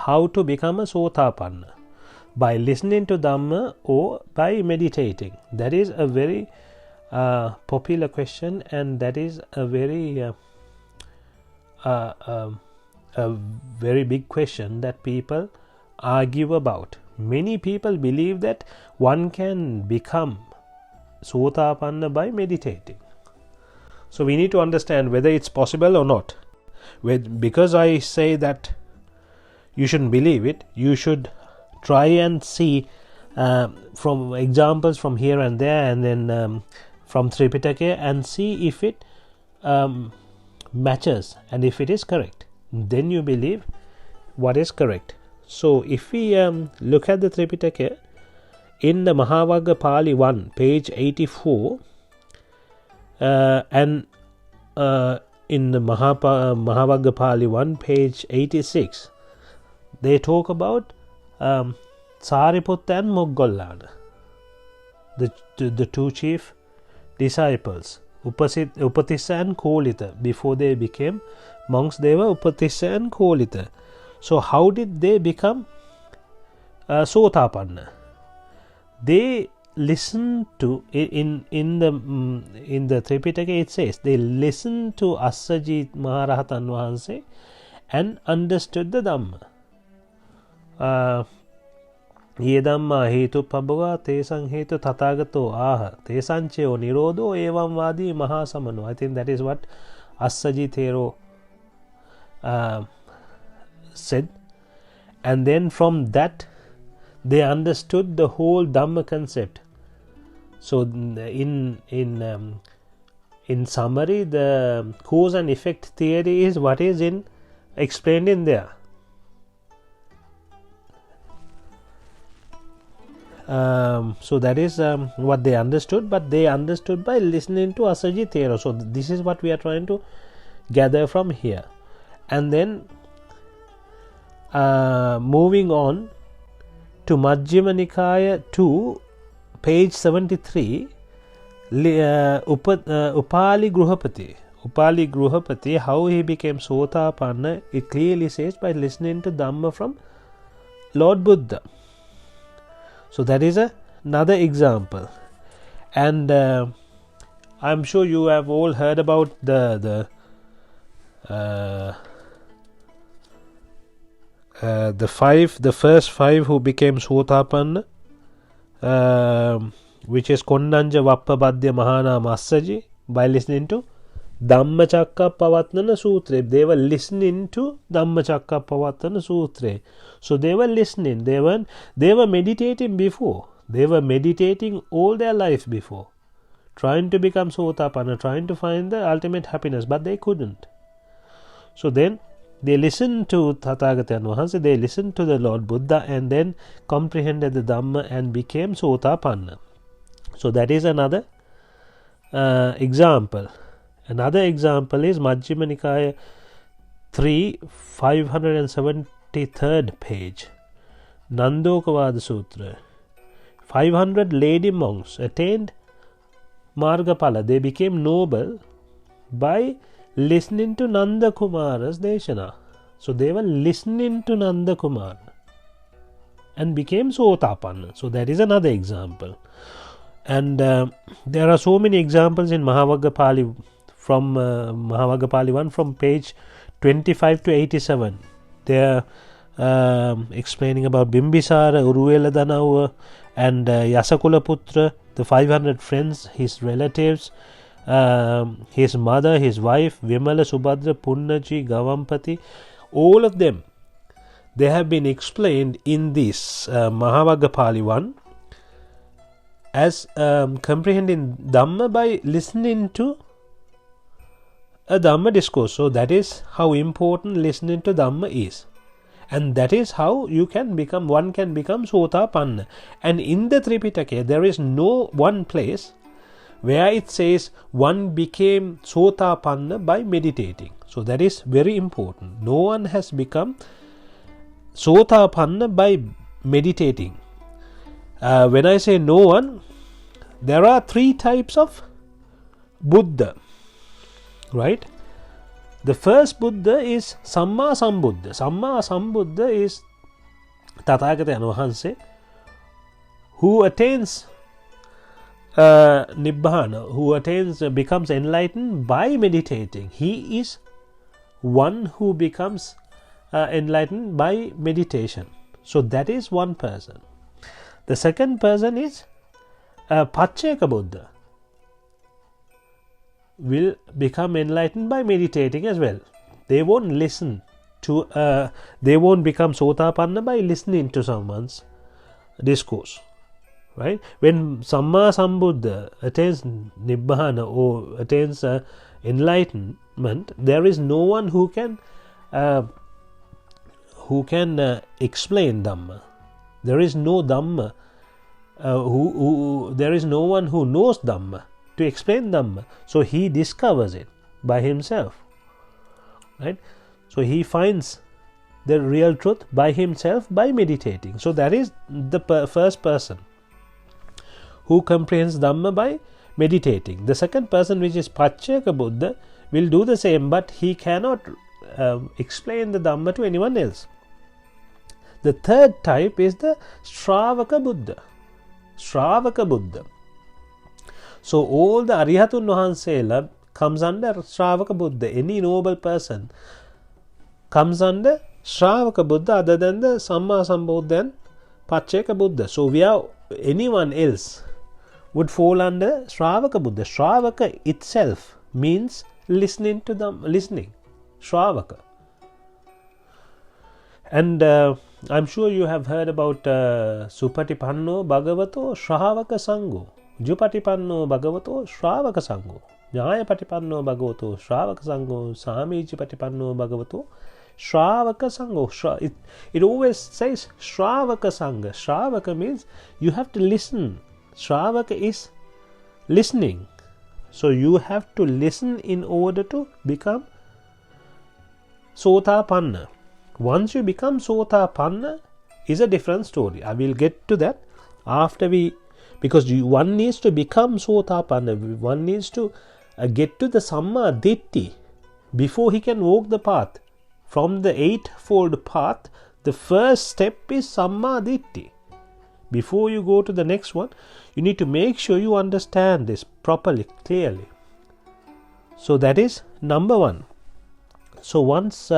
how to become a Sothapanna. By listening to Dhamma or by meditating? That is a very popular question, and that is a very big question that people argue about. Many people believe that one can become Sothapanna by meditating. So we need to understand whether it's possible or not. Because I say that you shouldn't believe it, you should try and see from examples from here and there, and then from Thripitaka, and see if it matches and if it is correct. Then you believe what is correct. So if we look at the Thripitaka in the Mahavagga Pali 1, page 84, and in the Mahavagga Pali 1, page 86, they talk about Sariputta and Moggallana, the two chief disciples, Upatissa and Kolita. Before they became monks, they were Upatissa and Kolita. So how did they become Sothapanna? They listened to, in the Thripitaka it says, they listened to Assajit Maharahatan Wahanse and understood the Dhamma. Ye Dhamma hetu pabhava tesang hetu tathagato aha tesancheo nirodho evam vadi mahasamano. I think that is what Assajit Thero said, and then from that they understood the whole Dhamma concept. So in summary, the cause and effect theory is what is explained in there. So that is what they understood, but they understood by listening to Assajit Thero. So this is what we are trying to gather from here. And then moving on to Majjhima Nikaya 2, page 73, Upali Gruhapati, how he became Sothapanna, it clearly says by listening to Dhamma from Lord Buddha. So that is another example. And I'm sure you have all heard about the first five who became Sothapanna, which is Kondanja Vappapadya Mahana Massaji, by listening to Dhammacakkappavattana Sutra. They were listening to Dhammacakkappavattana Sutra. So they were listening. They were meditating before. They were meditating all their life before, trying to become Sothapanna, trying to find the ultimate happiness, but they couldn't. So then they listened to Tathagata Wahanse, they listened to the Lord Buddha, and then comprehended the Dhamma and became Sothapanna. So that is another example. Another example is Majjhima Nikaya 3, 573rd page, Nandokavada Sutra. 500 lady monks attained Margapala. They became noble by listening to Nanda Kumara's Deshana. So they were listening to Nanda Kumara and became Sothapanna. So that is another example. And there are so many examples in Mahavagga Pali, from Mahavagga Pali 1, from page 25 to 87. They are explaining about Bimbisara, Uruvela Danawa, and Yasakula Putra, the 500 friends, his relatives, his mother, his wife, Vimala, Subhadra, Punnaji, Gavampati, all of them, they have been explained in this Mahavagga Pali 1 as comprehending Dhamma by listening to a Dhamma discourse. So that is how important listening to Dhamma is. And that is how one can become Sothapanna. And in the Thripitaka, there is no one place where it says one became Sothapanna by meditating. So that is very important. No one has become Sothapanna by meditating. When I say no one, there are 3 types of Buddha, right? The first Buddha is Samma Sambuddha. Samma Sambuddha is Tathagatayan Wahanse, who attains Nibbhana, who becomes enlightened by meditating. He is one who becomes enlightened by meditation. So that is one person. The second person is Pacceka Buddha, will become enlightened by meditating as well. They won't listen to, they won't become Sothapanna by listening to someone's discourse. Right? When Samma Sambuddha attains Nibbhana or attains enlightenment, there is no one who can explain Dhamma. There is no Dhamma. There is no one who knows Dhamma to explain Dhamma. So he discovers it by himself. Right? So he finds the real truth by himself by meditating. So that is the first person who comprehends Dhamma by meditating. The second person, which is Pacceka Buddha, will do the same, but he cannot explain the Dhamma to anyone else. The third type is the Shravaka Buddha. Shravaka Buddha. So all the Arihatun Wahansela comes under Shravaka Buddha. Any noble person comes under Shravaka Buddha other than the Samma Sambuddha and Pacceka Buddha. So anyone else would fall under Shravaka Buddha. Shravaka itself means listening to them, listening. Shravaka. And I'm sure you have heard about Supatipanno Bhagavato Shravaka Sangho. Jupatipanno Bhagavato Shravaka Sangho. Nyayapatipanno Bhagavato Shravaka Sangho. Samiji Patipanno Bhagavato Shravaka Sangho. It always says Shravaka Sangha. Shravaka means you have to listen. Shravaka is listening. So you have to listen in order to become Sothapanna. Once you become Sothapanna is a different story. I will get to that after because one needs to become Sothapanna. One needs to get to the Samma Ditti before he can walk the path. From the eightfold path, the first step is Samma Ditti. Before you go to the next one, you need to make sure you understand this properly, clearly. So that is number one. So once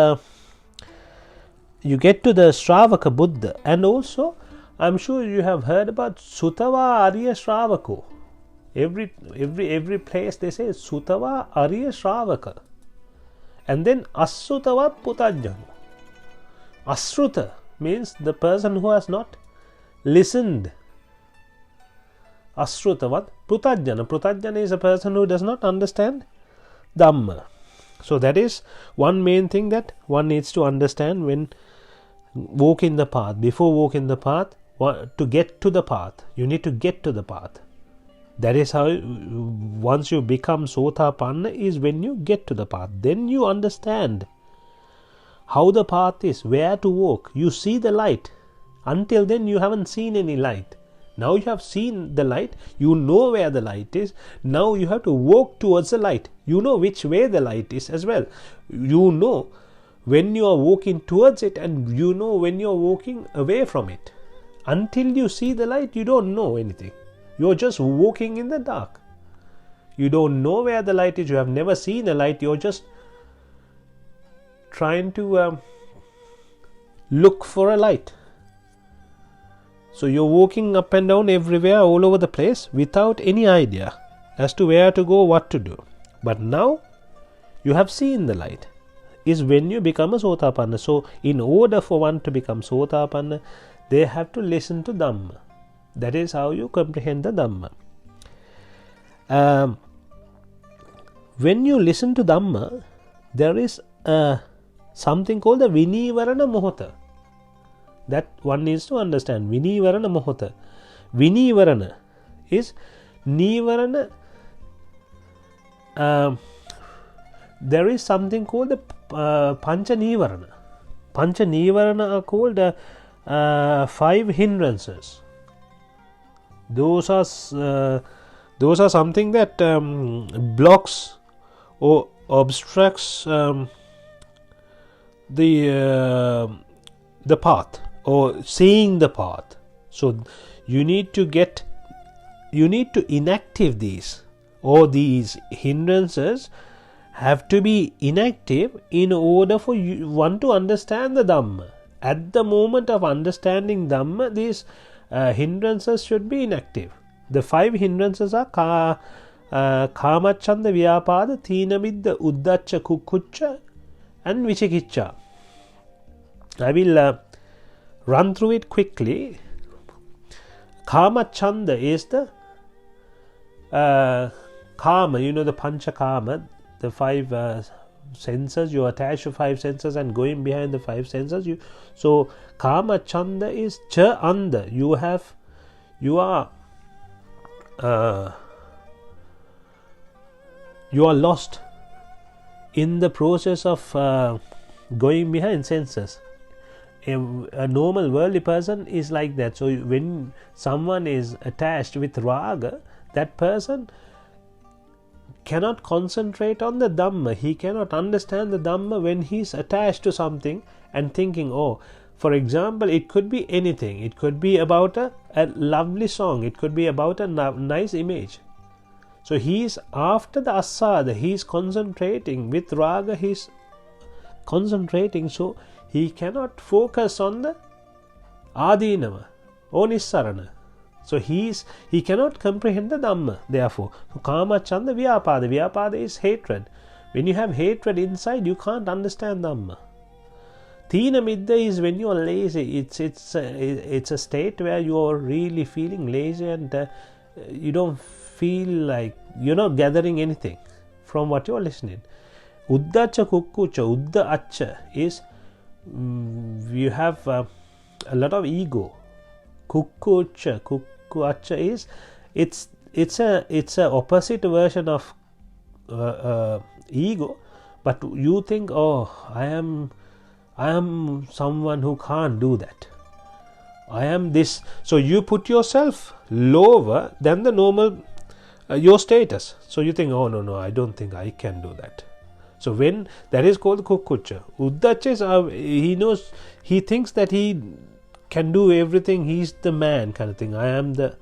you get to the Shravaka Buddha, and also I'm sure you have heard about Sutava Arya Shravako. Every place they say Sutava Arya Shravaka. And then Asrutava Putajjana. Asruta means the person who has not listened. Asrutavat Putajjana. Putajjana is a person who does not understand Dhamma. So that is one main thing that one needs to understand when walking the path. Before walking the path, to get to the path, you need to get to the path. That is how once you become Sothapanna is when you get to the path. Then you understand how the path is, where to walk. You see the light. Until then you haven't seen any light. Now you have seen the light. You know where the light is. Now you have to walk towards the light. You know which way the light is as well. You know when you are walking towards it, and you know when you are walking away from it. Until you see the light, you don't know anything. You're just walking in the dark. You don't know where the light is. You have never seen a light. You're just trying to look for a light. So you're walking up and down everywhere, all over the place, without any idea as to where to go, what to do. But now you have seen the light. Is when you become a Sothapanna. So in order for one to become Sothapanna, they have to listen to Dhamma. That is how you comprehend the Dhamma. When you listen to Dhamma, there is something called the Vinivarana Mohata. That one needs to understand. Vinivarana Mohata. Vinivarana is Nivarana. There is something called the Pancha Nivarana. Pancha Nivarana are called 5 hindrances. Those are something that blocks or obstructs the path or seeing the path. So you need to inactive these, or these hindrances have to be inactive in order for one to understand the Dhamma. At the moment of understanding Dhamma, these hindrances should be inactive. The 5 hindrances are Kamacchanda, Vyapada, Thinamiddha, Uddacca, Kukkucca and Vicikicca. I will run through it quickly. Kamacchanda is the Kama, the Pancha Kama, the 5 senses. You attach to 5 senses and going behind the 5 senses. So Kamacchanda is Cha Anda. You are lost in the process of going behind senses. A normal worldly person is like that. So when someone is attached with raga, that person cannot concentrate on the Dhamma. He cannot understand the Dhamma when he is attached to something and thinking, for example, it could be anything. It could be about a lovely song. It could be about a nice image. So he is after the asada. He is concentrating with raga. He is concentrating, so he cannot focus on the adinava or nissarana. So he cannot comprehend the Dhamma. Therefore, Kamacchanda, Vyapada is hatred. When you have hatred inside, you can't understand Dhamma. Thinamiddha is when you are lazy. It's a state where you are really feeling lazy and you don't feel like you're not gathering anything from what you are listening. Uddacca, Kukkucca, Uddacca is you have a lot of ego. Kukkucca is it's a opposite version of ego, but you think, I am someone who can't do that. I am this. So you put yourself lower than the normal your status. So you think, no, I don't think I can do that. So when that is called Kukkucca. Uddacca is he thinks that he can do everything. He's the man kind of thing. I am the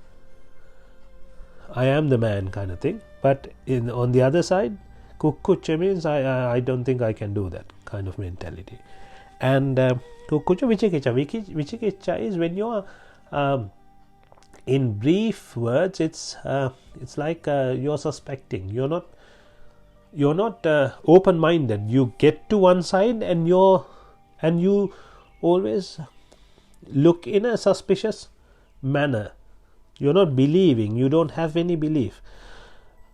man kind of thing. But on the other side, Kukkucca means I don't think I can do that kind of mentality. And Kukkucca, Vicikicca is when you are in brief words, it's like you're suspecting. You're not open-minded. You get to one side and you always look in a suspicious manner. You're not believing. You don't have any belief.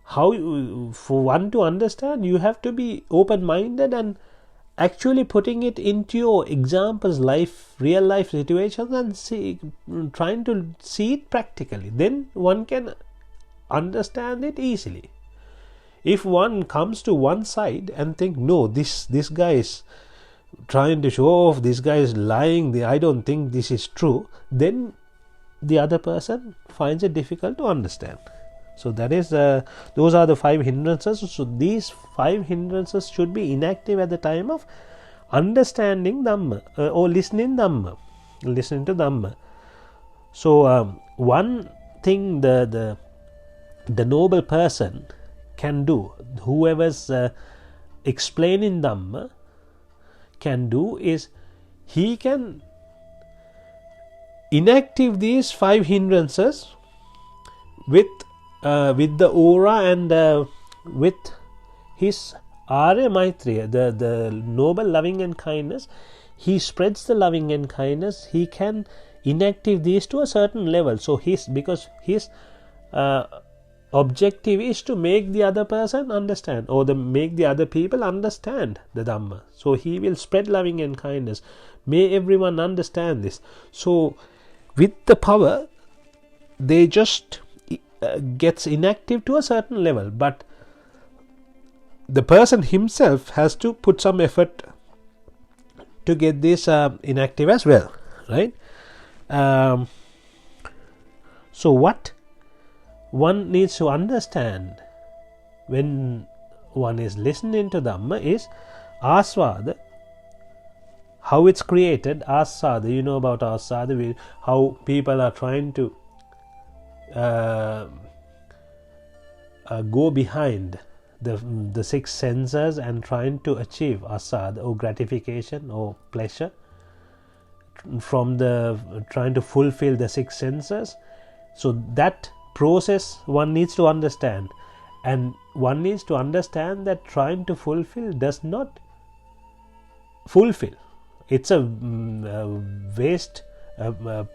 For one to understand, you have to be open-minded and actually putting it into your examples, real life situations, and trying to see it practically. Then one can understand it easily. If one comes to one side and think, no, this guy is trying to show off, this guy is lying, I don't think this is true, then the other person finds it difficult to understand. So that is those are the 5 hindrances. So these 5 hindrances should be inactive at the time of understanding Dhamma or listening to Dhamma. So one thing the noble person can do, whoever's explaining Dhamma can do, is he can inactive these 5 hindrances with the aura and with his Arya Maitreya, the noble loving and kindness. He spreads the loving and kindness. He can inactive these to a certain level. So because his objective is to make the other person understand, or make the other people understand the Dhamma. So he will spread loving and kindness. May everyone understand this. So with the power, they just gets inactive to a certain level, but the person himself has to put some effort to get this inactive as well, right? So what one needs to understand when one is listening to Dhamma is aswada, how it's created, asada. You know about asada, how people are trying to go behind the six senses and trying to achieve asada, or gratification or pleasure from trying to fulfill the six senses. So that process one needs to understand, and one needs to understand that trying to fulfill does not fulfill. It's a waste, a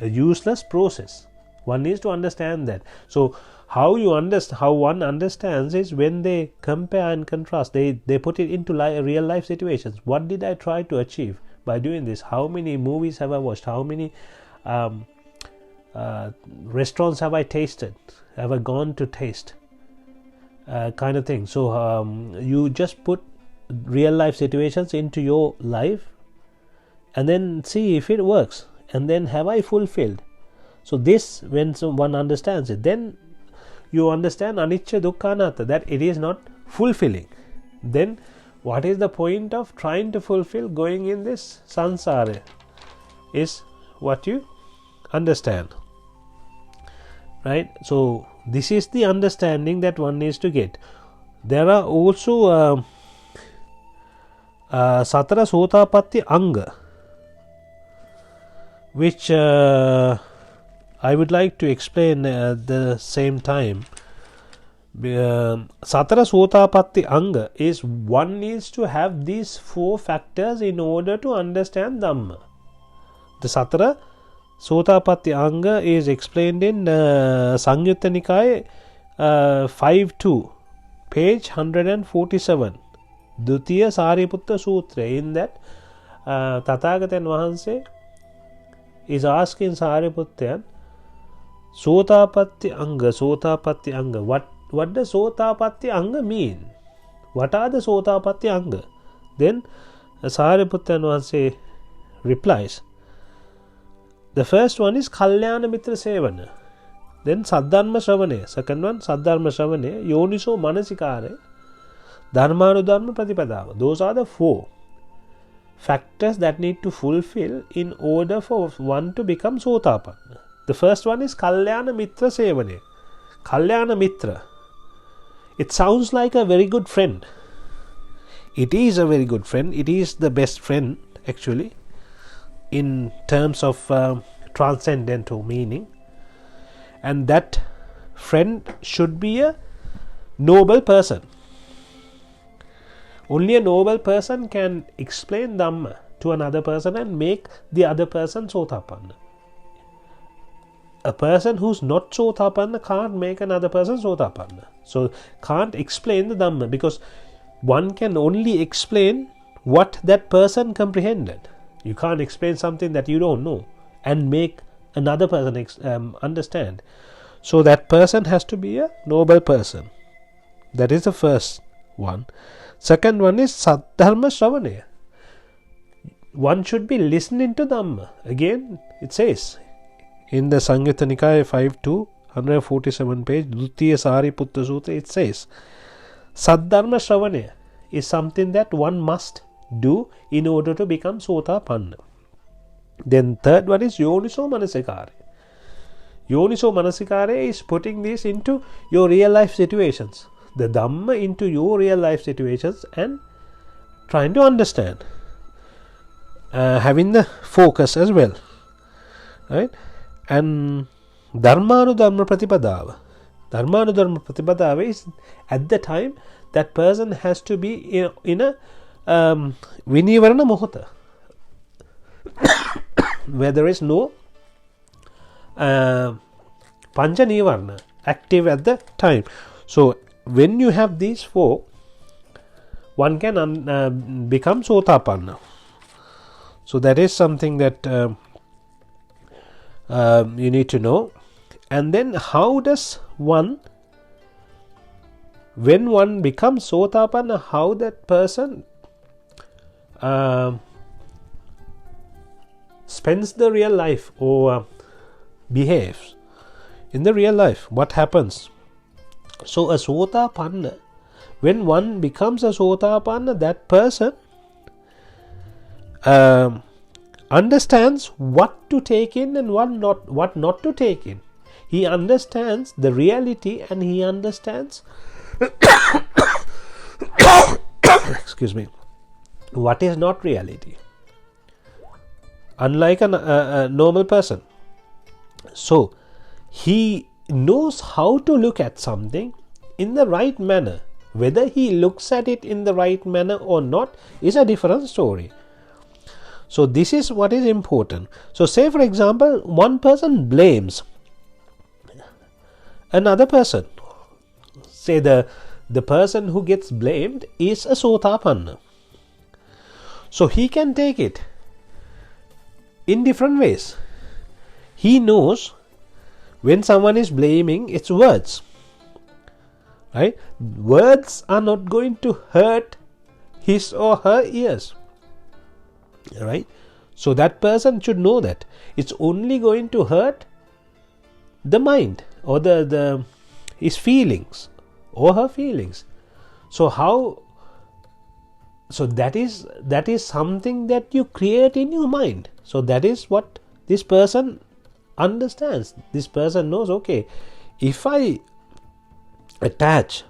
useless process. One needs to understand that. So how one understands is when they compare and contrast, they put it into real life situations. What did I try to achieve by doing this? How many movies have I watched? How many restaurants have I tasted? Have I gone to taste? Kind of thing. So you just put real life situations into your life and then see if it works, and then have I fulfilled? So this, when one understands it, then you understand anicca dukkha anatta, that it is not fulfilling. Then what is the point of trying to fulfill, going in this samsara, is what you understand, right? So this is the understanding that one needs to get. There are also Satara Sotapatti Anga, which I would like to explain at the same time. Satara Sotapatti Anga is one needs to have these four factors in order to understand Dhamma. The Satara Sotapatti Anga is explained in Sangyutta Nikaya 5.2, page 147, Dutiya Sariputta Sutra. In that, Tathagatan Vahanse is asking Sariputta, Sotapatti Anga. What does Sotapatti Anga mean? What are the Sotapatti Anga? Then Sariputta Vahanse replies, the first one is Kalyana Mitra Sevana. Then Saddharma Shravane. Second one, Saddharma Shravane. Yoniso Manasikare. Dharmanudharma Pratipadawa. Those are the four factors that need to fulfill in order for one to become Sotapanna. The first one is Kalyana Mitra Sevane. Kalyana Mitra. It sounds like a very good friend. It is a very good friend. It is the best friend, actually, in terms of transcendental meaning. And that friend should be a noble person. Only a noble person can explain Dhamma to another person and make the other person Sotapanna. A person who's not Sotapanna can't make another person Sotapanna. So can't explain the Dhamma, because one can only explain what that person comprehended. You can't explain something that you don't know and make another person understand. So that person has to be a noble person. That is the first one. Second one is Saddharma Shravane. One should be listening to Dhamma. Again, it says in the Sangyutta Nikaya 5.2, 147 page, Dutiya Sariputta Sutra, it says Saddharma Shravane is something that one must do in order to become Sotapanna. Then third one is Yoniso Manasikare. Yoniso Manasikare is putting this into your real life situations, the Dhamma into your real life situations, and trying to understand, having the focus as well, right? And Dharmanudharma Pratipadawa. Dharmanudharma Pratipadawa is at the time that person has to be in a Vinivarana Mohota, where there is no Pancha Nivarna active at the time. So when you have these four, one can become Sotapanna. So that is something that you need to know. And then how does one, when one becomes Sotapanna, how that person spends the real life or behaves in the real life? What happens? So a Sotapanna, when one becomes a Sotapanna, that person understands what to take in and what not to take in. He understands the reality, and he understands excuse me, what is not reality, unlike a normal person. So he knows how to look at something in the right manner. Whether he looks at it in the right manner or not is a different story. So this is what is important. So say for example, one person blames another person. Say the person who gets blamed is a Sothapanna. So he can take it in different ways. He knows when someone is blaming, it's words. Right? Words are not going to hurt his or her ears. Right? So that person should know that it's only going to hurt the mind or his feelings or her feelings. So that is something that you create in your mind. So that is what this person understands. This person knows, okay, if I attach,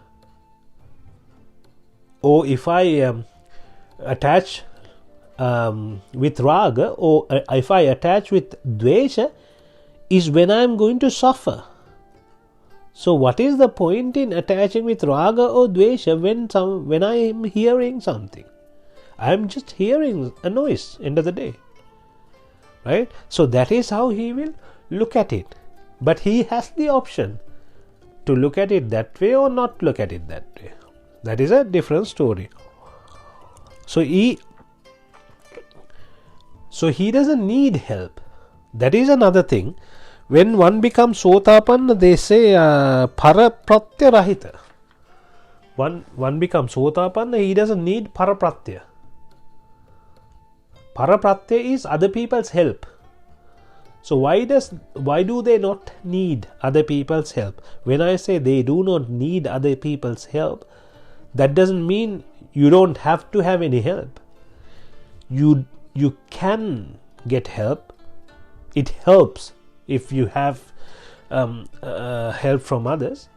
or if I attach with raga, or if I attach with dvesha, is when I am going to suffer. So what is the point in attaching with raga or dvesha when I am hearing something? I am just hearing a noise, end of the day. Right? So that is how he will look at it. But he has the option to look at it that way or not look at it that way. That is a different story. So he doesn't need help. That is another thing. When one becomes Sothapanna, they say parapratya rahita. One becomes Sothapanna, he doesn't need parapratya. Parapratya is other people's help. So why do they not need other people's help? When I say they do not need other people's help, that doesn't mean you don't have to have any help. You can get help. It helps if you have help from others,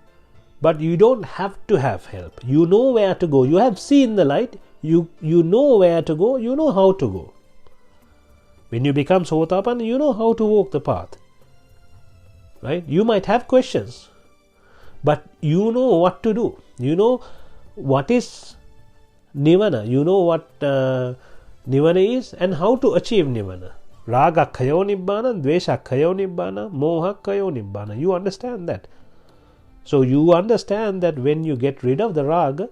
but you don't have to have help. You know where to go. You have seen the light. You know where to go. You know how to go. When you become Sothapanna, you know how to walk the path. Right? You might have questions, but you know what to do. You know what is Nibbhana. You know what Nibbhana is and how to achieve Nibbhana. Raga khayo Nibbhana, dvesha khayo Nibbhana, moha khayo Nibbhana. You understand that. So you understand that when you get rid of the raga,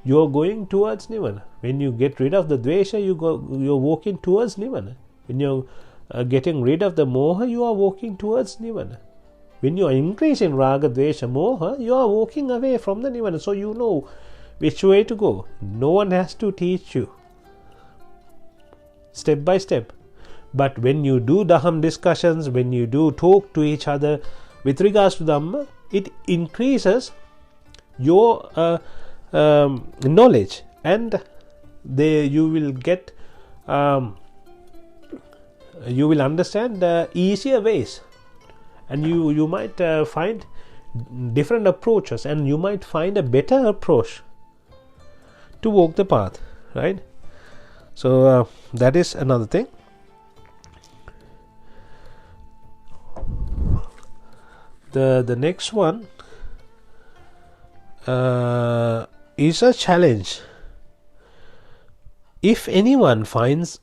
you are going towards Nibbhana. When you get rid of the dvesha, you're walking towards Nibbhana. When you're getting rid of the moha, you are walking towards Nibbhana. When you are increasing raga, dvesha, moha, you are walking away from the Nibbhana. So you know which way to go. No one has to teach you step by step. But when you do Dhamma discussions, when you do talk to each other with regards to Dhamma, it increases your knowledge, and you will get you will understand easier ways, and you might find different approaches, and you might find a better approach to walk the path, right? So that is another thing. The next one is a challenge. If anyone finds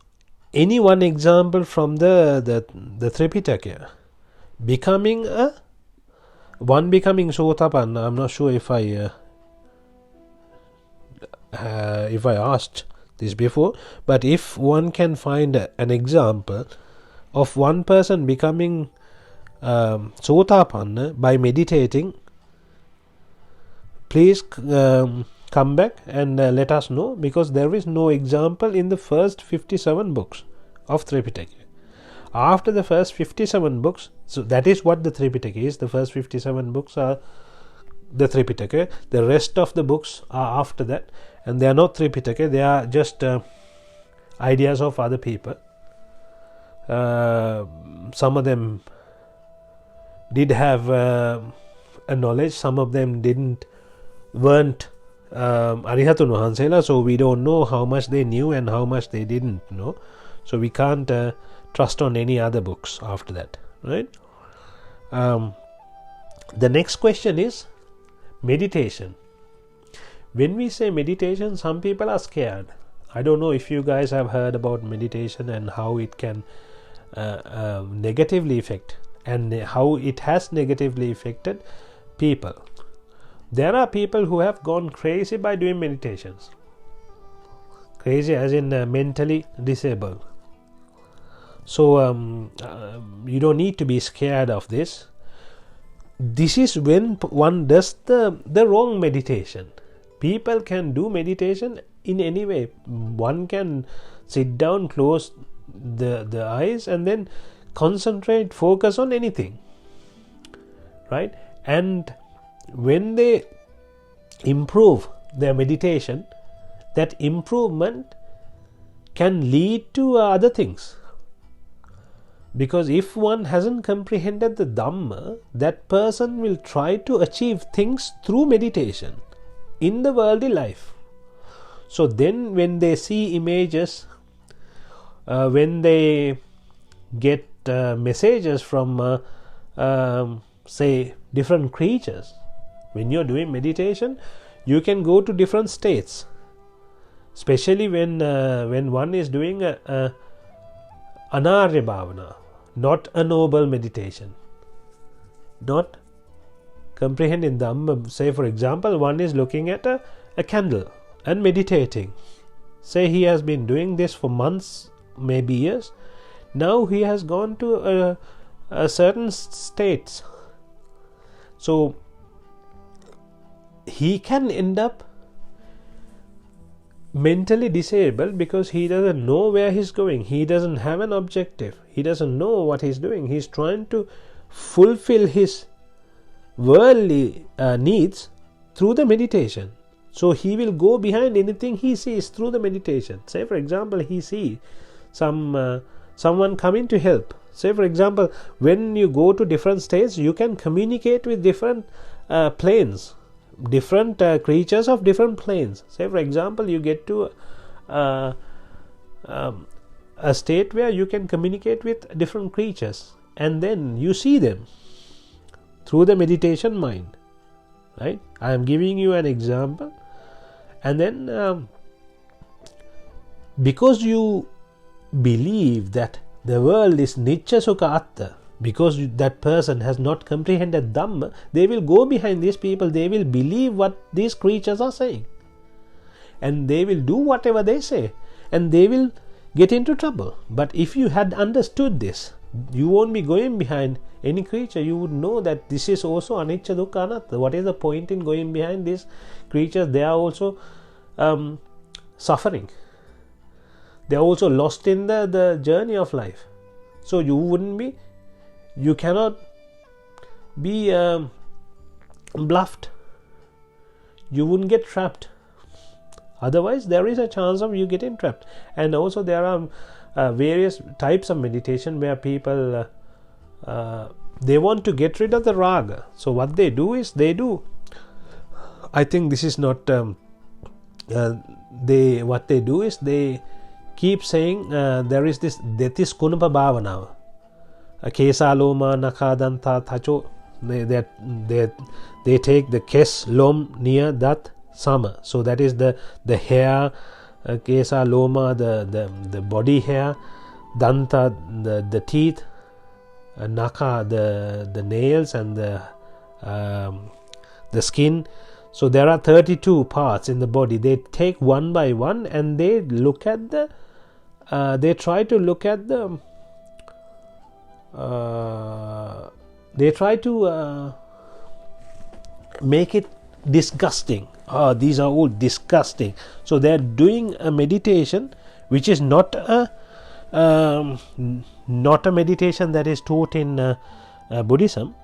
any one example from the Thripitaka becoming Sothapanna, I'm not sure if I asked this before, but if one can find an example of one person becoming Sothapanna by meditating, please come back and let us know, because there is no example in the first 57 books of Thripitaka. After the first 57 books, so that is what the Thripitaka is. The first 57 books are the Thripitaka. The rest of the books are after that, and they are not Thripitaka. They are just a ideas of other people. Some of them did have a knowledge, some of them weren't Arihatun Wahansela, so we don't know how much they knew and how much they didn't know. So we can't trust on any other books after that, right? The next question is meditation. When we say meditation, some people are scared. I don't know if you guys have heard about meditation and how it can negatively affect, and how it has negatively affected people. There are people who have gone crazy by doing meditations. Crazy as in mentally disabled. So you don't need to be scared of this. This is when one does the wrong meditation. People can do meditation in any way. One can sit down, close the eyes, and then concentrate, focus on anything, right? And when they improve their meditation, that improvement can lead to other things. Because if one hasn't comprehended the Dhamma, that person will try to achieve things through meditation in the worldly life. So then when they see images, when they get messages from say different creatures, when you're doing meditation, you can go to different states, especially when one is doing anarya bhavana, not a noble meditation, not comprehending Dhamma. Say for example, one is looking at a candle and meditating. Say he has been doing this for months, maybe years. Now he has gone to a certain states. So he can end up mentally disabled because he doesn't know where he's going. He doesn't have an objective. He doesn't know what he's doing. He's trying to fulfill his worldly needs through the meditation. So he will go behind anything he sees through the meditation. Say for example, he sees someone coming to help. Say for example, when you go to different states, you can communicate with different planes, different creatures of different planes. Say for example, you get to a state where you can communicate with different creatures, and then you see them through the meditation mind, right? I am giving you an example. And then because you believe that the world is Nicca Sukha Atta, because that person has not comprehended Dhamma, they will go behind these people. They will believe what these creatures are saying, and they will do whatever they say, and they will get into trouble. But if you had understood this, you won't be going behind any creature. You would know that this is also anicca dukkha anatta. What is the point in going behind these creatures? They are also suffering. They are also lost in the journey of life. So you cannot be bluffed. You wouldn't get trapped. Otherwise, there is a chance of you getting trapped. And also there are various types of meditation where people they want to get rid of the raga. So what they do is I think this is not what they do is they keep saying there is this detis kunapa bhavana, kesa loma naka danta thacho. They take the kes, lom, near that sama. So that is the hair, kesa loma, the body hair, danta, the teeth, naka, the nails, and the skin. So there are 32 parts in the body. They take one by one and they look at they try to look at they try to make it disgusting. These are all disgusting. So they are doing a meditation which is not a meditation that is taught in Buddhism.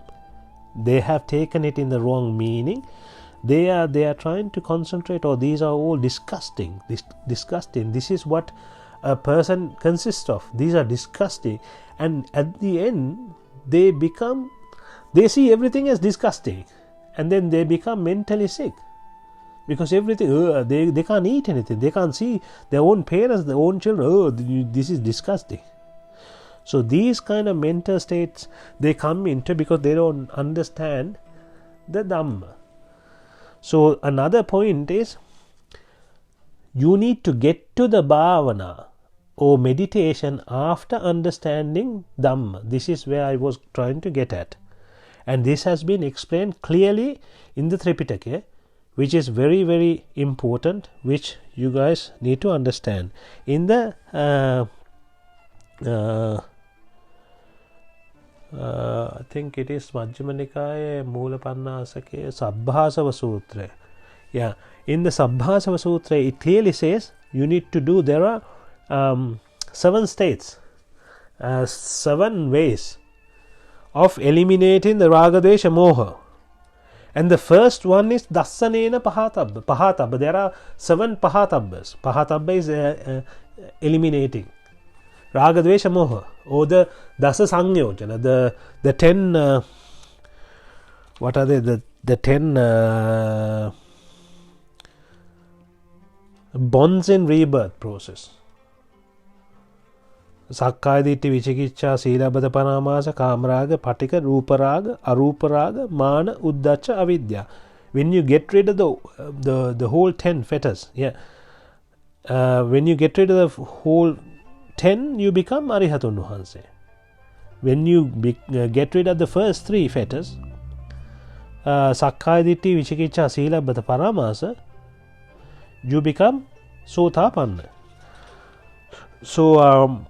They have taken it in the wrong meaning. They are trying to concentrate. These are all disgusting. Disgusting. This is what a person consists of. These are disgusting, and at the end they see everything as disgusting, and then they become mentally sick, because everything, they can't eat anything, they can't see their own parents, their own children, this is disgusting. So these kind of mental states they come into because they don't understand the Dhamma. So another point is, you need to get to the bhavana or meditation after understanding Dhamma. This is where I was trying to get at, and this has been explained clearly in the Thripitaka, which is very, very important, which you guys need to understand. In the I think it is Majjhima Nikaya Mūlapanāsake Sabbhāsava Sutra. Yeah, in the Sabbhāsava Sutra it clearly says you need to do, there are 7 states, 7 ways of eliminating the Raga Dvesha Moha. And the first one is Dassanena Pahatabba. There are 7 Pahatabbas. Pahatabba is eliminating Raga Dvesha Moha, or the Dasa Sangyojana, the 10 what are they, the 10 bonds in rebirth process. Sakkaya Ditthi, Vichikicca, Silabbata Paramasa, Kamaraga, Patika, Ruparaga, Aruparaga, Mana, Uddacha, Avidya. When you get rid of the whole 10 fetters, when you get rid of the whole 10, you become Arihatun Wahanse. When you get rid of the first 3 fetters, Sakkaya Ditthi, Vichikicca, Silabbata Paramasa, you become Sothapanna. So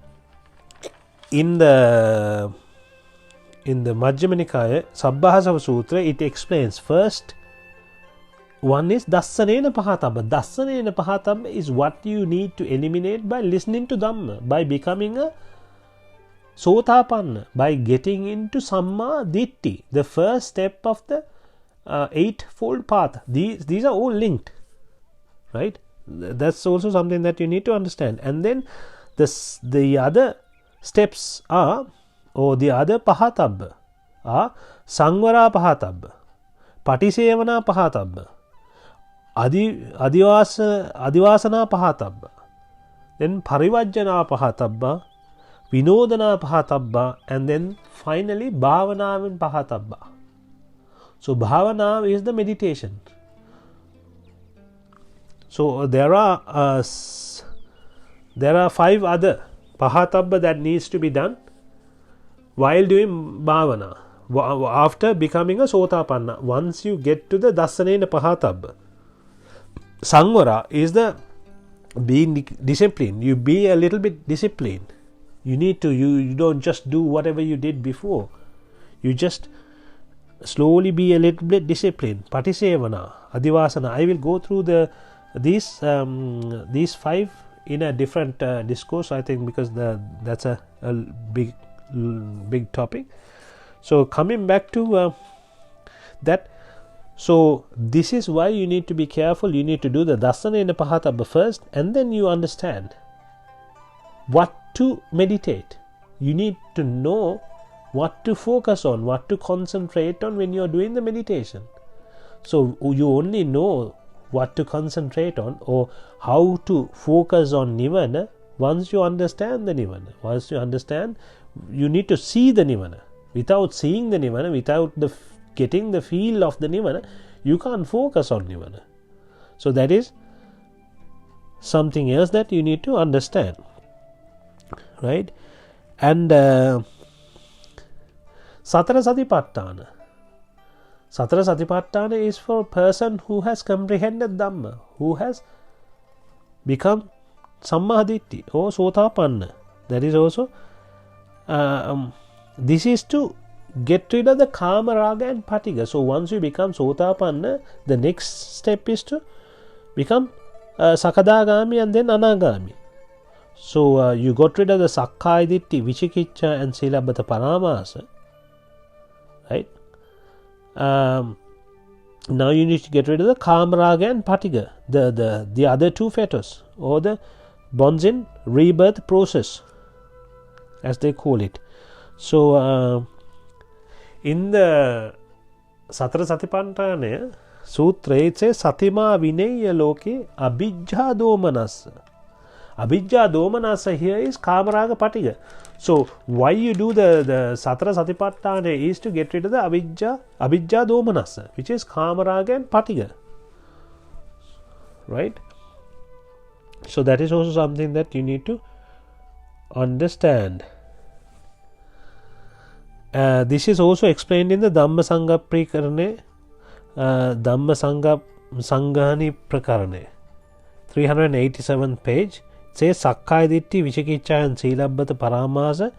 in the Majjhima Nikaya Sabbhāsava Sutra, it explains first one is Dassanena Pahatabba. Dassanena Pahatabba is what you need to eliminate by listening to Dhamma, by becoming a Sothapanna, by getting into Samma Ditti, the first step of the eightfold path. These are all linked, right? That's also something that you need to understand. And then the other steps are, or the other Pahatabba are Sangvara Pahatabba, Patisevana Pahatabba, Adivasana Pahatabba, then Parivajjana Pahatabba, Vinodana Pahatabba, and then finally Bhavana Pahatabba. So Bhavana is the meditation. So there are 5 other Pahatabba that needs to be done while doing Bhavana, after becoming a Sothapanna. Once you get to the Dassanena Pahatabba, Sangvara is the being disciplined. You be a little bit disciplined. You need to, you don't just do whatever you did before. You just slowly be a little bit disciplined. Patisevana, Adivasana. I will go through these 5 in a different discourse, I think, because that's a big topic. So coming back to that, so this is why you need to be careful. You need to do the Dassanena Pahatabba first, and then you understand what to meditate. You need to know what to focus on, what to concentrate on when you are doing the meditation. So you only know what to concentrate on or how to focus on Nibbhana once you understand the Nibbhana. Once you understand, you need to see the Nibbhana. Without seeing the Nibbhana, without getting the feel of the Nibbhana, you can't focus on Nibbhana. So that is something else that you need to understand, right? And Satara Satipatthana. Satara Satipatthana is for a person who has comprehended Dhamma, who has become Sammaditthi or Sothapanna. That is also, this is to get rid of the Kama, Raga and Patiga. So once you become Sothapanna, the next step is to become Sakadagami and then Anagami. So you got rid of the Sakkaya Ditthi, Vichikicca and Silabbata Paramasa, right? Now you need to get rid of the Kama, Raga and Patiga, the other 2 fetters, or the bonds in rebirth process, as they call it. So in the Satara Satipantana Sutra, it says Satima Vinaya Loke Abhijja Domanasa. Abhijja Domanasa here is Kamaraga Patiga. So why you do the Satara Satipatthana is to get rid of the Abhijja Domanasa, which is Kamaraga and Patiga. Right? So that is also something that you need to understand. This is also explained in the Dhamma Sangha Prakarane, Dhamma Sanghani Prakarane, 387th page. It says Sakkaya Ditti, Vichikicha and Silabbata Paramasa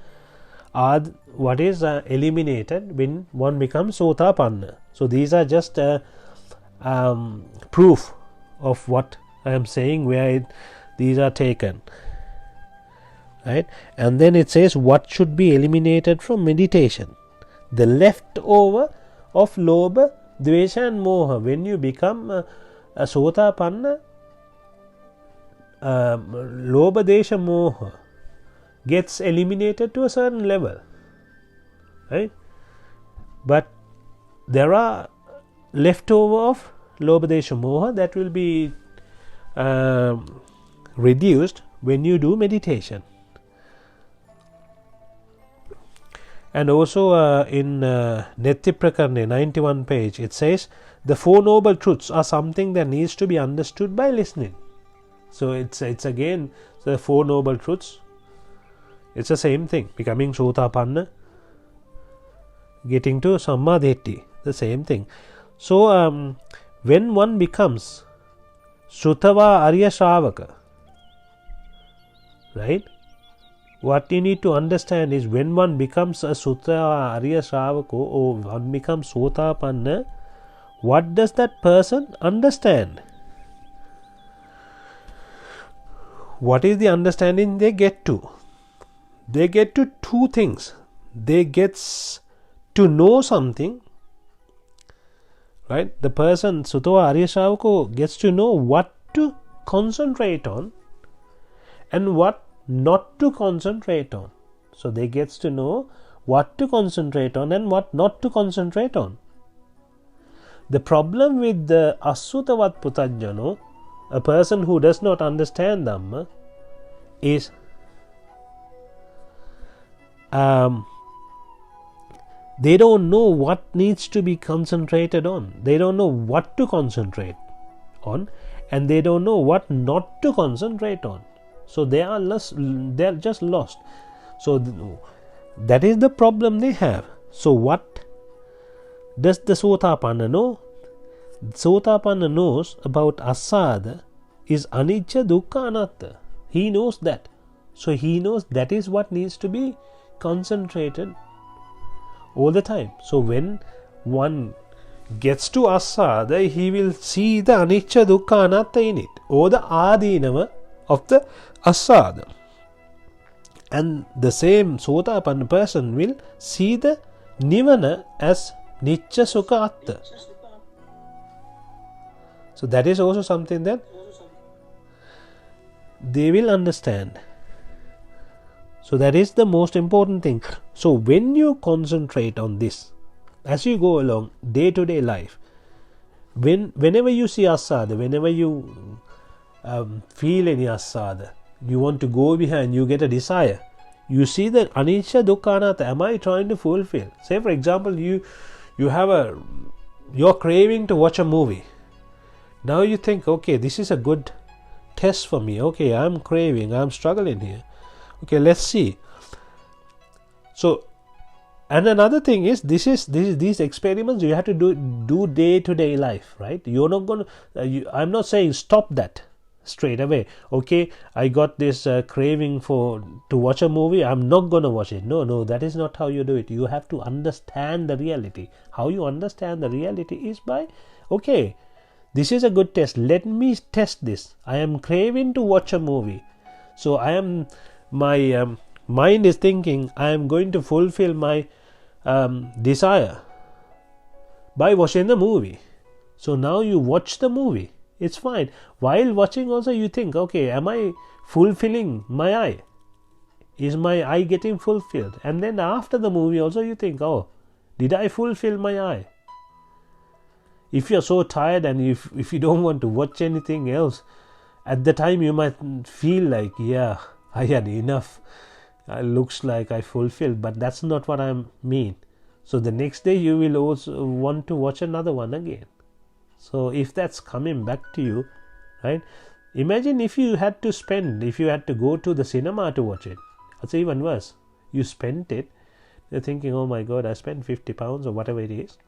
are what is eliminated when one becomes Sothapanna. So these are just proof of what I am saying, where these are taken. Right? And then it says what should be eliminated from meditation. The leftover of Lobha, Dvesha and Moha. When you become a Sothapanna, Lobha, Desha, Moha gets eliminated to a certain level. Right? But there are leftover of Lobha, Desha, Moha that will be reduced when you do meditation. And also in Netti Prakarane, 91 page, it says the Four Noble Truths are something that needs to be understood by listening. So it's again the Four Noble Truths. It's the same thing. Becoming Sothapanna, getting to Sammadhetti, the same thing. So when one becomes Shrutava Arya Shravaka, right? What you need to understand is when one becomes a Sutta Arya Shravaka or one becomes Sothapanna, what does that person understand? What is the understanding they get to? They get to two things. They get to know something, right? The person Sutta Arya Shravaka gets to know what to concentrate on and what not to concentrate on. So they gets to know what to concentrate on and what not to concentrate on. The problem with the Asutavat Putajjano, a person who does not understand Dhamma, is they don't know what needs to be concentrated on. They don't know what to concentrate on, and they don't know what not to concentrate on. So they are just lost. So that is the problem they have. So what does the Sothapanna know? Sothapanna knows about asada is anicca, dukkha, anatta. He knows that. So he knows that is what needs to be concentrated all the time. So when one gets to asada, he will see the anicca, dukkha, anatta in it, or the adinava of the asada. And the same Sothapanna person will see the Nibbhana as Nicca, Sukha, Atta. So that is also something that they will understand. So that is the most important thing. So when you concentrate on this, as you go along day-to-day life, whenever you see asada, whenever you feel any asada, you want to go behind, you get a desire, you see that anicca, dukkha, anatta, am I trying to fulfill? Say for example, you have you're craving to watch a movie. Now you think, okay, this is a good test for me. Okay, I'm craving, I'm struggling here. Okay, let's see. So, and another thing is, these experiments you have to do day-to-day life, right? You're not going to. I'm not saying stop that straight away. Okay, I got this craving to watch a movie. I'm not going to watch it. No, that is not how you do it. You have to understand the reality. How you understand the reality is by, okay, this is a good test. Let me test this. I am craving to watch a movie. So my mind is thinking I am going to fulfill my desire by watching the movie. So now you watch the movie. It's fine. While watching also you think, okay, am I fulfilling my eye? Is my eye getting fulfilled? And then after the movie also you think, oh, did I fulfill my eye? If you're so tired and if you don't want to watch anything else, at the time you might feel like, yeah, I had enough. Looks like I fulfilled, but that's not what I mean. So the next day you will also want to watch another one again. So if that's coming back to you, right? Imagine if you had to go to the cinema to watch it. It's even worse. You spent it. You're thinking, oh my God, I spent £50 or whatever it is.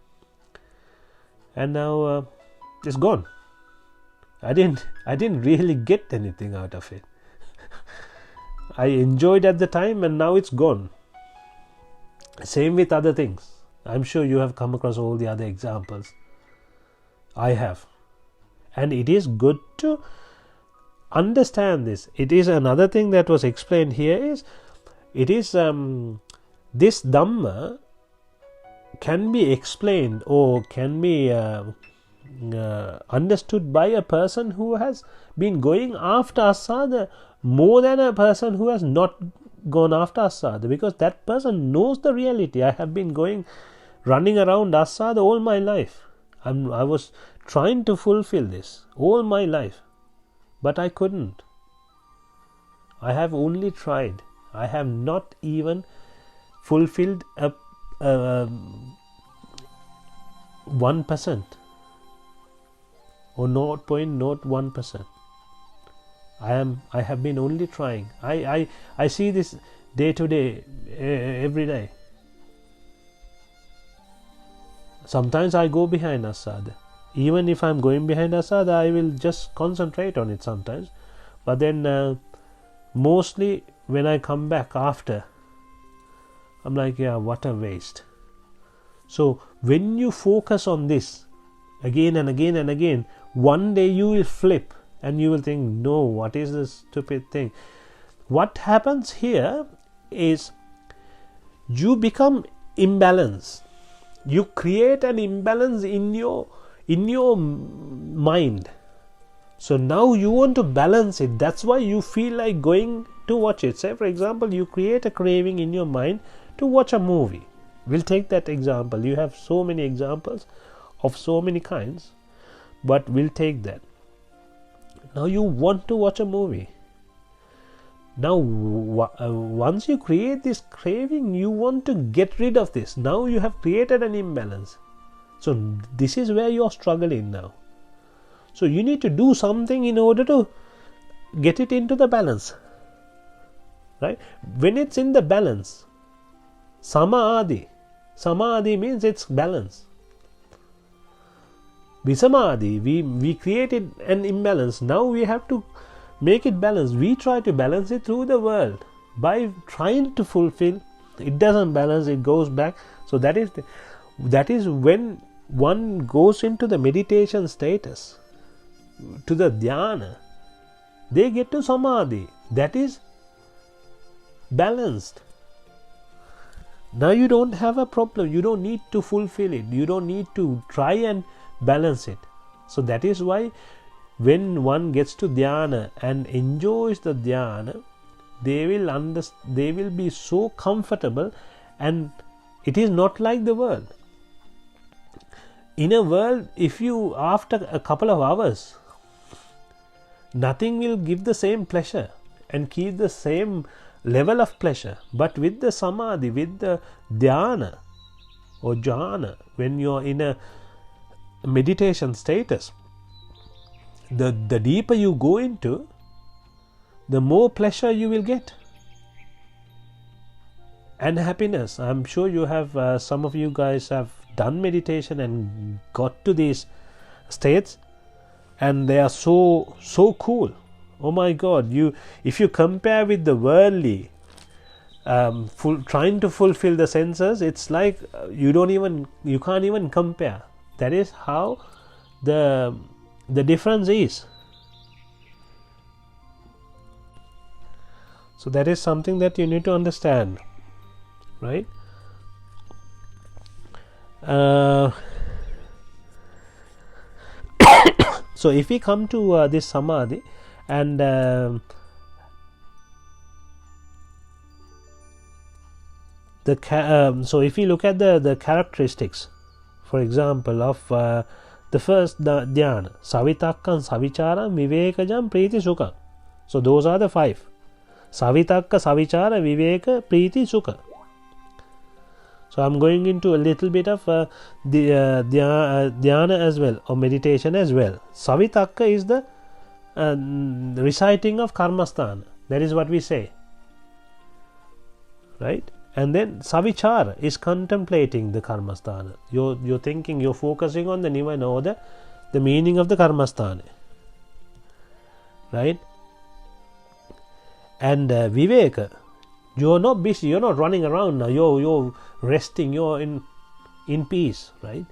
And now it's gone. I didn't really get anything out of it. I enjoyed at the time and now it's gone. Same with other things. I'm sure you have come across all the other examples. I have. And it is good to understand this. It is another thing that was explained here is, it is this Dhamma can be explained or can be understood by a person who has been going after asada more than a person who has not gone after asada, because that person knows the reality. I have been running around asada all my life. I was trying to fulfill this all my life, but I couldn't. I have only tried. I have not even fulfilled a 1% or 0.01%. I have been only trying. I see this day to day, every day. Sometimes I go behind asada. Even if I'm going behind asada, I will just concentrate on it sometimes. But then mostly when I come back after, I'm like, yeah, what a waste. So when you focus on this again and again and again, one day you will flip and you will think, no, what is this stupid thing? What happens here is you become imbalanced. You create an imbalance in your mind. So now you want to balance it. That's why you feel like going to watch it. Say, for example, you create a craving in your mind to watch a movie. We'll take that example. You have so many examples of so many kinds, but we'll take that. Now you want to watch a movie. Now once you create this craving, you want to get rid of this. Now you have created an imbalance. So this is where you are struggling now. So you need to do something in order to get it into the balance, right? When it's in the balance, samadhi means it's balance. Visamadhi, we created an imbalance. Now we have to make it balance. We try to balance it through the world by trying to fulfill. It doesn't balance, it goes back. So that is when one goes into the meditation status, to the dhyana. They get to samadhi. That is balanced. Now you don't have a problem. You don't need to fulfill it. You don't need to try and balance it. So that is why when one gets to dhyana and enjoys the dhyana, they will be so comfortable, and it is not like the world. In a world, if you after a couple of hours, nothing will give the same pleasure and keep the same level of pleasure. But with the samadhi, with the dhyana or jhana, when you are in a meditation status, the deeper you go into, the more pleasure you will get and happiness. I'm sure you have some of you guys have done meditation and got to these states, and they are so cool. Oh my God, if you compare with the worldly, trying to fulfill the senses, it's like you can't even compare. That is how the difference is. So that is something that you need to understand, right? So if we come to this samadhi, and so if we look at the characteristics, for example, of the first dhyana, savitakkan, savicharam, vivekajam, priti, sukha. So those are the 5. Savitakka, savichara, viveka, priti, sukha. So I'm going into a little bit of the dhyana as well, or meditation as well. Savitakka is the reciting of karmasthana. That is what we say, right? And then savichara is contemplating the karmasthana. You're thinking, you're focusing on the nibbhana, or the meaning of the karmasthana, right? And viveka, you're not busy, you're not running around now, you're resting, you're in peace, right?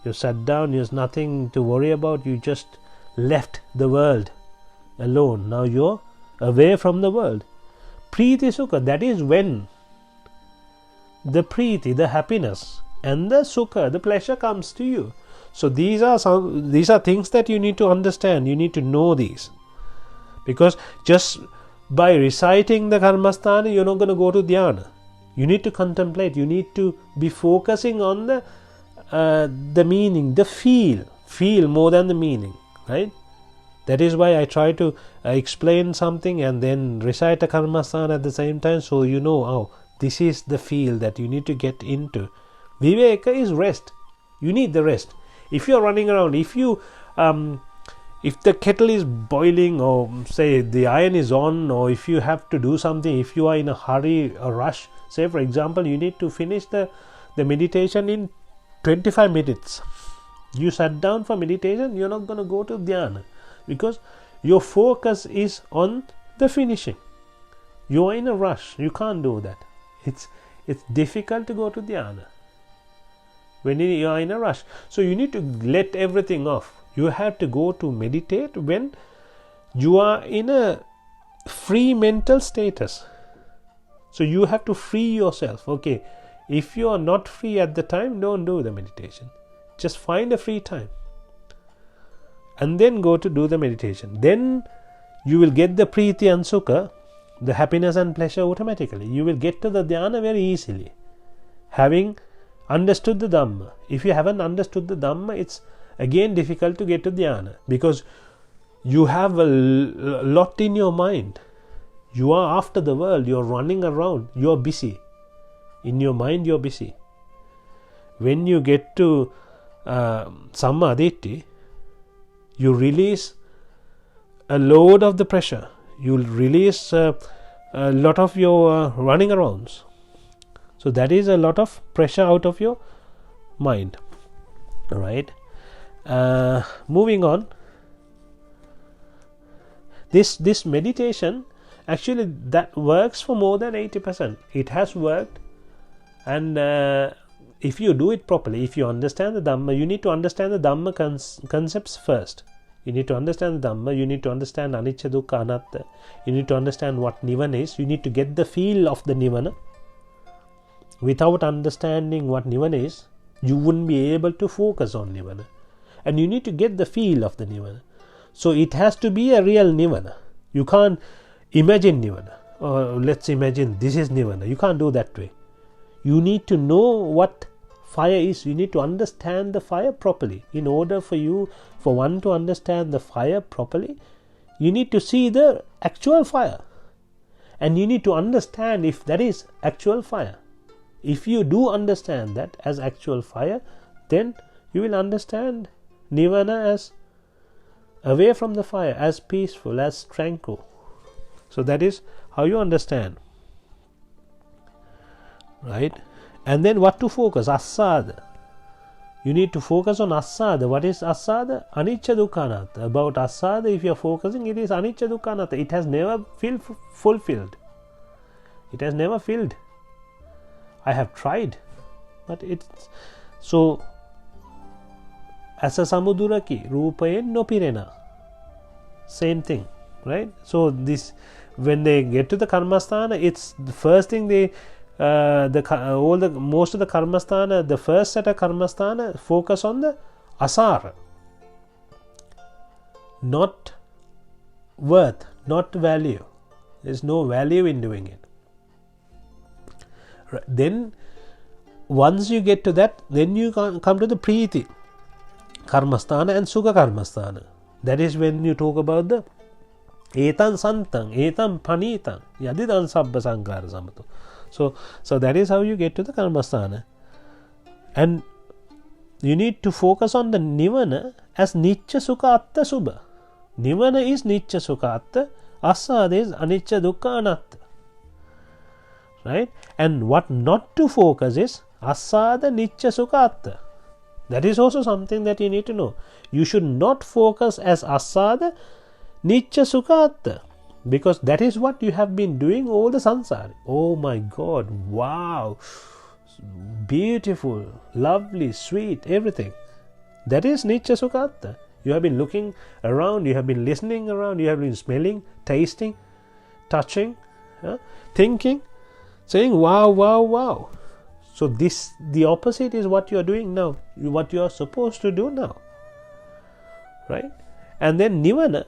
You sat down, there's nothing to worry about, you just left the world alone. Now you're away from the world. Priti sukha, that is when the priti, the happiness, and the sukha, the pleasure, comes to you. So these are things that you need to understand, you need to know these, because just by reciting the karmasthana you're not going to go to dhyana. You need to contemplate, you need to be focusing on the meaning, the feel more than the meaning, right? That is why I try to explain something and then recite a karmasthana at the same time, so you know, oh, this is the feel that you need to get into. Viveka is rest. You need the rest. If you're running around, if the kettle is boiling, or say the iron is on, or if you have to do something, if you are in a hurry, a rush, say for example you need to finish the meditation in 25 minutes. You sat down for meditation, you're not going to go to dhyana, because your focus is on the finishing. You are in a rush, you can't do that. It's difficult to go to dhyana when you are in a rush. So you need to let everything off. You have to go to meditate when you are in a free mental status. So you have to free yourself. Okay, if you are not free at the time, don't do the meditation. Just find a free time and then go to do the meditation. Then you will get the priti and sukha, the happiness and pleasure, automatically. You will get to the dhyana very easily, having understood the Dhamma. If you haven't understood the Dhamma, it's again difficult to get to dhyana, because you have a lot in your mind. You are after the world, you're running around, you're busy. In your mind you're busy. When you get to sammaditthi, you release a load of the pressure. You'll release a lot of your running arounds. So that is a lot of pressure out of your mind. Alright. Moving on. This meditation, actually that works for more than 80%. It has worked, and if you do it properly, if you understand the Dhamma, you need to understand the Dhamma concepts first. You need to understand the Dhamma, you need to understand anicca, dukkha, anatta, you need to understand what Nibbhana is, you need to get the feel of the Nibbhana. Without understanding what Nibbhana is, you wouldn't be able to focus on Nibbhana. And you need to get the feel of the Nibbhana. So it has to be a real Nibbhana. You can't imagine Nibbhana. Let's imagine this is Nibbhana. You can't do that way. You need to know what fire is. You need to understand the fire properly. In order for one to understand the fire properly, you need to see the actual fire. And you need to understand if that is actual fire. If you do understand that as actual fire, then you will understand Nibbhana as away from the fire, as peaceful, as tranquil. So that is how you understand. Right? And then what to focus? Asada. You need to focus on asada. What is asada? Anicca, dukkha, anatta. About asada, if you are focusing, it is anicca, dukkha, anatta. It has never fulfilled. It has never filled. I have tried, but it's so. Asa samuduraki, rupayen nopirena. Same thing, right? So this, when they get to the karmasthana, it's the first thing they most of the karmasthana, the first set of karmasthana focus on the asara. not worth, not value. There's no value in doing it. Then once you get to that, then you come to the Priti Karmasthana and Sukha Karmasthana. That is when you talk about the Etan Santang, Etan Panitang, Yadidan Sabba Sankara Samato. So that is how you get to the Karmasthana. And you need to focus on the Nibbhana as Nicca Sukha Atta Subha. Nibbhana is Nicca Sukha Atta, Asada is Anicca Dukkha Anatta. Right? And what not to focus is Asada Nicca Sukha Atta. That is also something that you need to know. You should not focus as Asada Nicca Sukha Atta, because that is what you have been doing all the samsara. Oh my God, wow, beautiful, lovely, sweet, everything. That is Nicca Sukha Atta. You have been looking around, you have been listening around, you have been smelling, tasting, touching, thinking, saying wow, wow, wow. So the opposite is what you are doing now, what you are supposed to do now. Right? And then Nibbhana,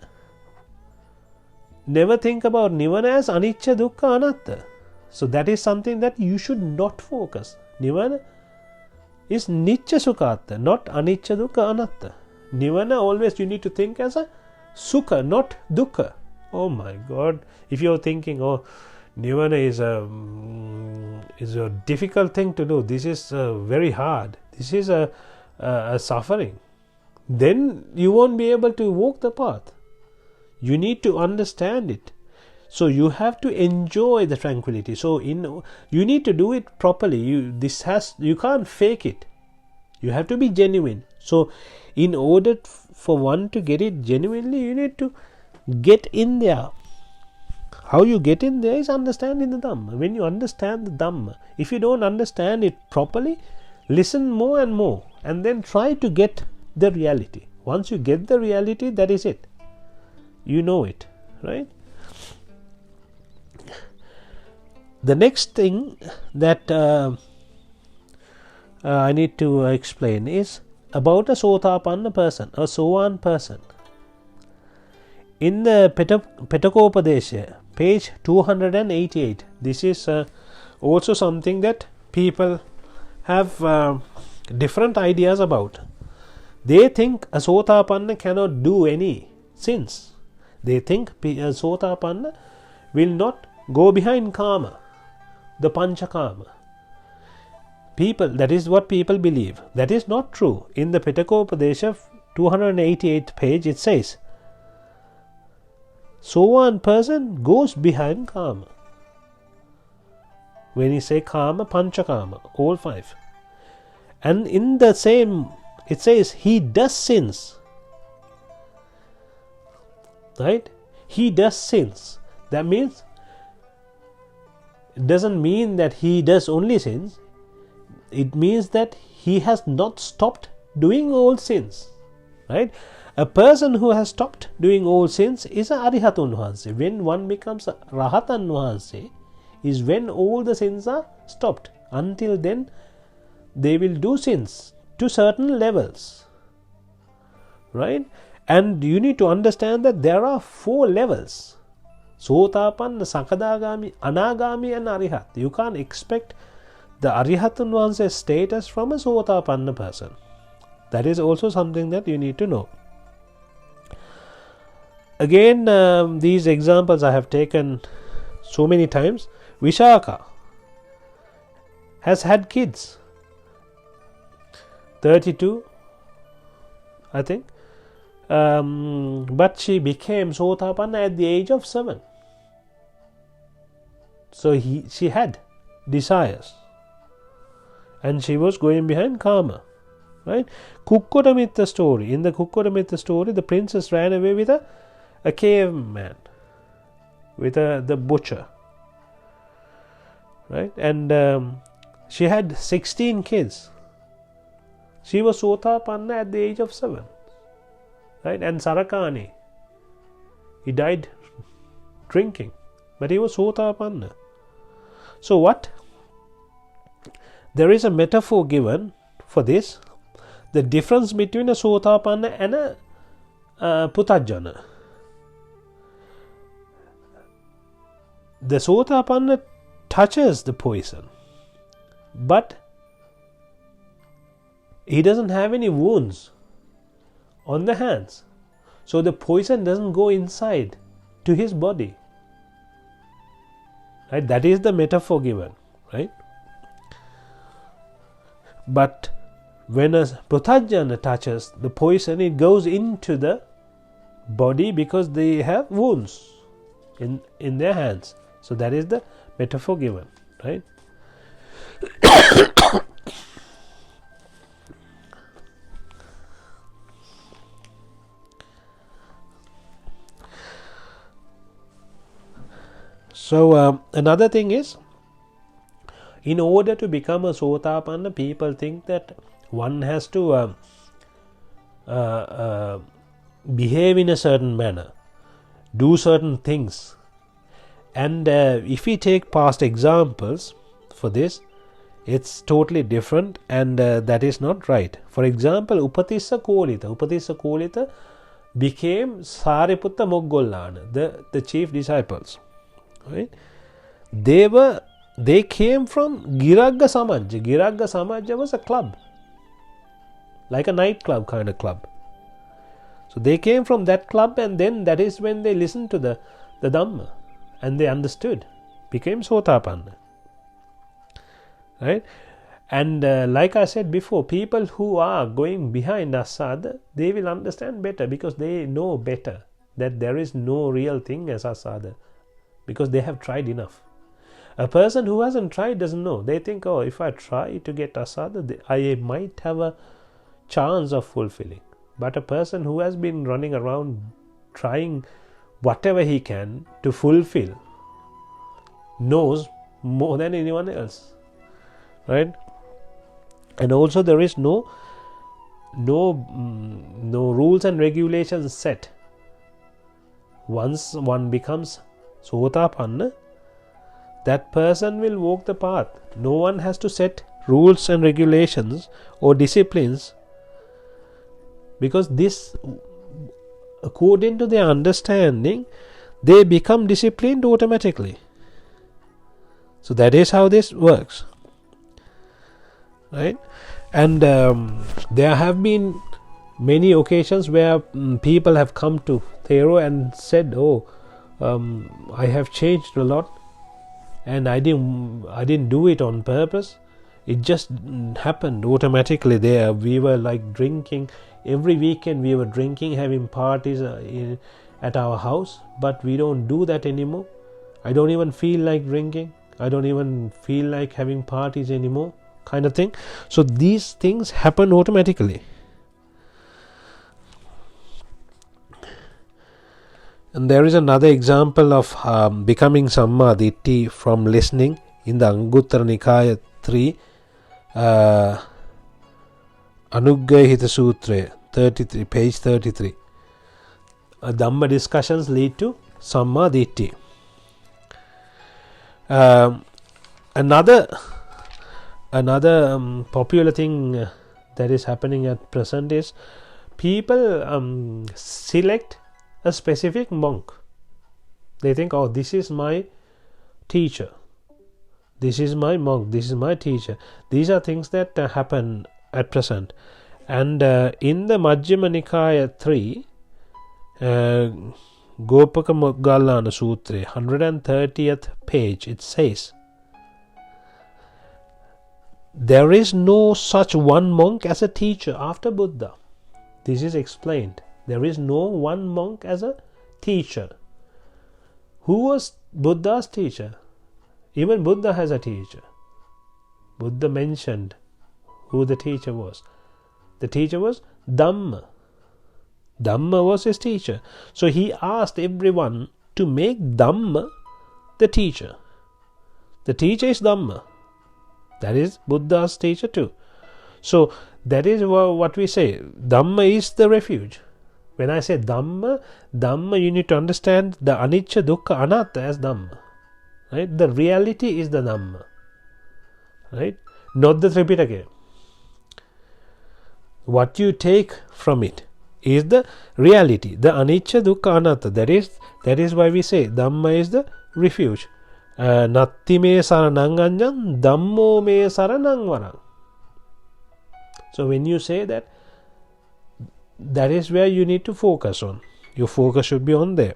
never think about Nibbhana as Anicca Dukkha Anatta. So that is something that you should not focus. Nibbhana is Nicca Sukha Atta, not Anicca Dukkha Anatta. Nibbhana always you need to think as a Sukha, not Dukkha. Oh my God, if you are thinking, oh, Nibbhana is a difficult thing to do, this is very hard, this is a suffering, then you won't be able to walk the path. You need to understand it. So you have to enjoy the tranquility. So you need to do it properly. You can't fake it. You have to be genuine. So in order for one to get it genuinely, you need to get in there. How you get in there is understanding the Dhamma. When you understand the Dhamma, if you don't understand it properly, listen more and more, and then try to get the reality. Once you get the reality, that is it. You know it, right? The next thing that I need to explain is about a Sothapanna person, a Sovan person. In the Pitakopadesha, page 288, this is also something that people have different ideas about. They think a Sothapanna cannot do any sins. They think a Sothapanna will not go behind karma, the Panchakama. That is what people believe. That is not true. In the Pitakopadesha 288th page, it says, so one person goes behind karma. When you say karma, Panchakama, all five. And in the same, it says he does sins. Right? He does sins. That means, it doesn't mean that he does only sins. It means that he has not stopped doing all sins. Right? A person who has stopped doing all sins is a Arihatun Vahanse. When one becomes a Rahatan Vahanse, is when all the sins are stopped. Until then, they will do sins to certain levels. Right? And you need to understand that there are 4 levels. Sothapanna, Sakadagami, Anagami and Arihat. You can't expect the Arihatun Vahanse status from a Sothapanna person. That is also something that you need to know. Again, these examples I have taken so many times. Vishaka has had kids. 32, I think. But she became Sothapanna at the age of 7. So she had desires. And she was going behind karma. Right? Kukkotamitta story. In the Kukkotamitta story, the princess ran away with a caveman, with the butcher. Right? And she had 16 kids. She was Sothapanna at the age of 7. Right? And Sarakani, he died drinking, but he was Sothapanna. So what? There is a metaphor given for this. The difference between a Sothapanna and Puthajjana. The Sothapanna touches the poison, but he doesn't have any wounds on the hands, so the poison doesn't go inside to his body. Right? That is the metaphor given, right? But when a Puthajjana touches the poison, it goes into the body because they have wounds in their hands. So that is the metaphor given, right? So another thing is, in order to become a Sothapanna, people think that one has to behave in a certain manner, do certain things. And if we take past examples for this, it's totally different, and that is not right. For example, Upatissa Kolita became Sariputta Moggolana, the chief disciples. Right? They came from Giragga Samajja. Giragga Samajja was a club, like a nightclub kind of club. So they came from that club, and then that is when they listened to the Dhamma and they understood, became Sothapanna. Right? And like I said before, people who are going behind Asada, they will understand better because they know better that there is no real thing as Asada, because they have tried enough. A person who hasn't tried doesn't know. They think, oh, if I try to get Asada, I might have a chance of fulfilling. But a person who has been running around trying whatever he can to fulfill knows more than anyone else. Right? And also there is no rules and regulations set. Once one becomes Sothapanna, that person will walk the path. No one has to set rules and regulations or disciplines, because this, according to their understanding, they become disciplined automatically. So that is how this works. Right? And there have been many occasions where people have come to Thero and said, oh, I have changed a lot, and I didn't do it on purpose. It just happened automatically. There we were like drinking every weekend. We were drinking, having parties at our house, but we don't do that anymore. I don't even feel like drinking. I don't even feel like having parties anymore, kind of thing. So these things happen automatically. And there is another example of becoming Samma Ditti from listening in the Anguttara Nikaya 3 Anuggahita Sutra 33, page 33. Dhamma discussions lead to Samma Ditti. Another popular thing that is happening at present is people select a specific monk. They think, oh, this is my teacher, this is my monk, this is my teacher. These are things that happen at present. And in the Majjhima Nikaya 3 Gopaka Moggallana Sutra 130th page, it says, there is no such one monk as a teacher after Buddha. This is explained. There is no one monk as a teacher. Who was Buddha's teacher? Even Buddha has a teacher. Buddha mentioned who the teacher was. The teacher was Dhamma. Dhamma was his teacher. So he asked everyone to make Dhamma the teacher. The teacher is Dhamma. That is Buddha's teacher too. So that is what we say. Dhamma is the refuge. When I say Dhamma, you need to understand the Anicca, Dukkha, Anatta as Dhamma. Right? The reality is the Dhamma. Right? Not the Thripitaka. What you take from it, is the reality, the anicca, dukkha, anatta. That is why we say Dhamma is the refuge. Natti me saranang anjam, Dhammo me saranang varang. So when you say that, that is where you need to focus on. Your focus should be on there.